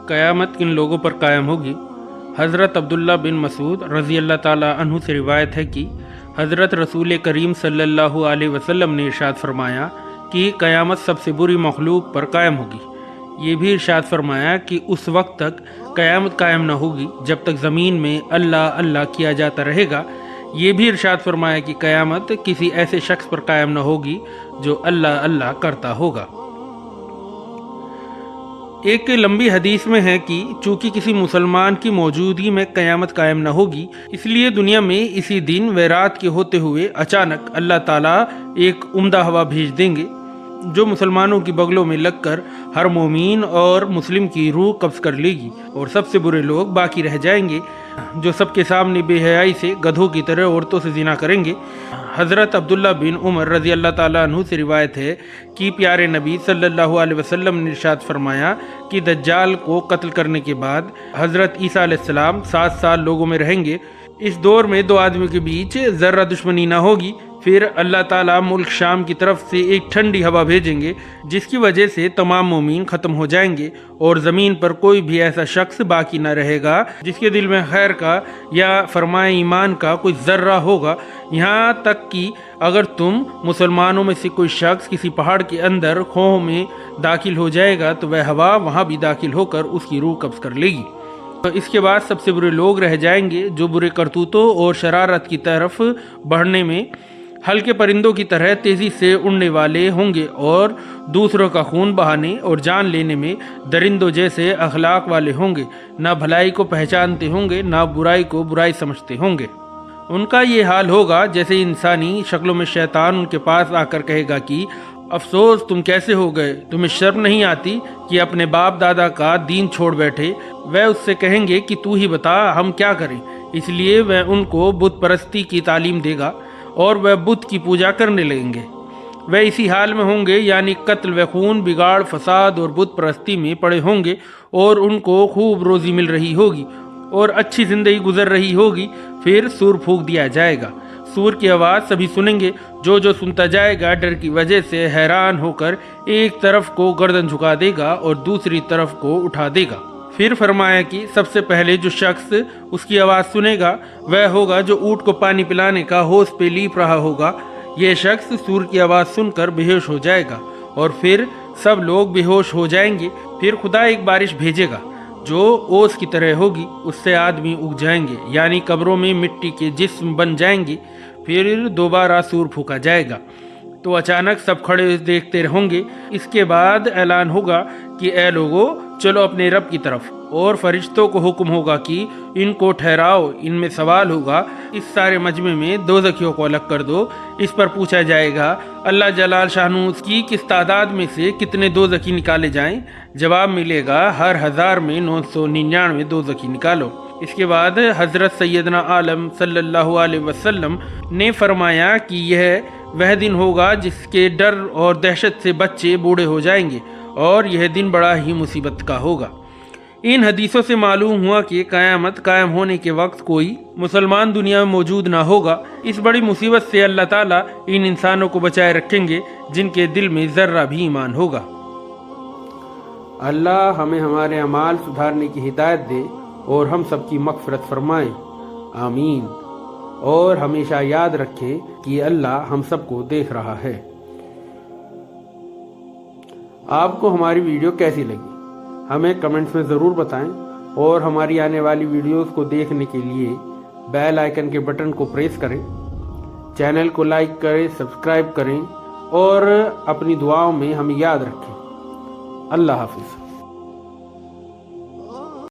क़यामत किन लोगों पर कायम होगी। हज़रत अब्दुल्ला बिन मसूद रज़ी अल्लाह ताला अन्हु से रिवायत है कि हज़रत रसूल करीम सल्लल्लाहु अलैहि वसल्लम ने इरशाद फरमाया कि क़यामत सबसे बुरी मखलूक पर कायम होगी। ये भी इरशाद फरमाया कि उस वक्त तक क़यामत कायम न होगी जब तक ज़मीन में अल्लाह अल्लाह किया जाता रहेगा। ये भी इरशाद फरमाया कि क़यामत किसी ऐसे शख्स पर कायम न होगी जो अल्लाह अल्लाह करता होगा। एक लंबी हदीस में है कि चूंकि किसी मुसलमान की मौजूदगी में क़यामत कायम न होगी, इसलिए दुनिया में इसी दिन व रात के होते हुए अचानक अल्लाह ताला एक उम्दा हवा भेज देंगे जो मुसलमानों की बगलों में लगकर हर मोमीन और मुस्लिम की रूह कब्ज़ कर लेगी और सबसे बुरे लोग बाकी रह जाएंगे जो सबके सामने बेहयाई से गधों की तरह औरतों से ज़िना करेंगे। हज़रत अब्दुल्ला बिन उमर रज़ी अल्लाह ताला अन्हु से रिवायत है कि प्यारे नबी सल्लल्लाहु अलैहि वसल्लम ने इरशाद फरमाया कि दज्जाल को कत्ल करने के बाद हज़रत ईसा अलैहिस्सलाम 7 साल लोगों में रहेंगे। इस दौर में दो आदमियों के बीच ज़र्रा दुश्मनी ना होगी। फिर अल्लाह ताला मुल्क शाम की तरफ से एक ठंडी हवा भेजेंगे जिसकी वजह से तमाम मोमीन ख़त्म हो जाएंगे और ज़मीन पर कोई भी ऐसा शख्स बाकी न रहेगा जिसके दिल में खैर का या फरमाए ईमान का कोई ज़र्रा होगा। यहाँ तक कि अगर तुम मुसलमानों में से कोई शख्स किसी पहाड़ के अंदर खोह में दाखिल हो जाएगा तो वह हवा वहाँ भी दाखिल होकर उसकी रूह कब्ज़ कर लेगी। इसके बाद सबसे बुरे लोग रह जाएंगे जो बुरे करतूतों और शरारत की तरफ बढ़ने में हल्के परिंदों की तरह तेज़ी से उड़ने वाले होंगे और दूसरों का खून बहाने और जान लेने में दरिंदों जैसे अखलाक वाले होंगे। ना भलाई को पहचानते होंगे ना बुराई को बुराई समझते होंगे। उनका ये हाल होगा जैसे इंसानी शक्लों में शैतान उनके पास आकर कहेगा कि अफसोस तुम कैसे हो गए, तुम्हें शर्म नहीं आती कि अपने बाप दादा का दीन छोड़ बैठे। वह उससे कहेंगे कि तू ही बता हम क्या करें। इसलिए वह उनको बुत परस्ती की तालीम देगा और वह बुत की पूजा करने लगेंगे। वह इसी हाल में होंगे यानी कत्ल व खून, बिगाड़, फसाद और बुत परस्ती में पड़े होंगे और उनको खूब रोज़ी मिल रही होगी और अच्छी ज़िंदगी गुजर रही होगी। फिर सूर फूंक दिया जाएगा। सूर की आवाज़ सभी सुनेंगे। जो सुनता जाएगा डर की वजह से हैरान होकर एक तरफ को गर्दन झुका देगा और दूसरी तरफ को उठा देगा। फिर फरमाया कि सबसे पहले जो शख्स उसकी आवाज़ सुनेगा वह होगा जो ऊँट को पानी पिलाने का होश पे लीप रहा होगा। यह शख्स सूर की आवाज़ सुनकर बेहोश हो जाएगा और फिर सब लोग बेहोश हो जाएंगे। फिर खुदा एक बारिश भेजेगा जो ओस की तरह होगी, उससे आदमी उग जाएंगे यानी कब्रों में मिट्टी के जिस्म बन जाएंगे। फिर दोबारा सूर फूका जाएगा तो अचानक सब खड़े देखते होंगे। इसके बाद ऐलान होगा कि ए लोगों चलो अपने रब की तरफ, और फरिश्तों को हुक्म होगा कि इनको ठहराओ। इनमें सवाल होगा इस सारे मजमे में दोज़खियों को अलग कर दो। इस पर पूछा जाएगा अल्लाह जलाल शानू की किस तादाद में से कितने दोज़खी निकाले जाएं। जवाब मिलेगा हर 1000 में 999 दोज़खी निकालो। इसके बाद हज़रत सैयदना आलम सल्लल्लाहु अलैहि वसल्लम ने फरमाया कि यह वह दिन होगा जिसके डर और दहशत से बच्चे बूढ़े हो जाएंगे और यह दिन बड़ा ही मुसीबत का होगा। इन हदीसों से मालूम हुआ कि क़यामत कायम होने के वक्त कोई मुसलमान दुनिया में मौजूद ना होगा। इस बड़ी मुसीबत से अल्लाह ताला इन इंसानों को बचाए रखेंगे जिनके दिल में ज़र्रा भी ईमान होगा। अल्लाह हमें हमारे अमाल सुधारने की हिदायत दे और हम सबकी मग़फ़िरत फरमाए, आमीन। और हमेशा याद रखें कि अल्लाह हम सबको देख रहा है। आपको हमारी वीडियो कैसी लगी हमें कमेंट्स में ज़रूर बताएं और हमारी आने वाली वीडियोस को देखने के लिए बेल आइकन के बटन को प्रेस करें, चैनल को लाइक करें, सब्सक्राइब करें और अपनी दुआओं में हमें याद रखें। अल्लाह हाफ़िज़।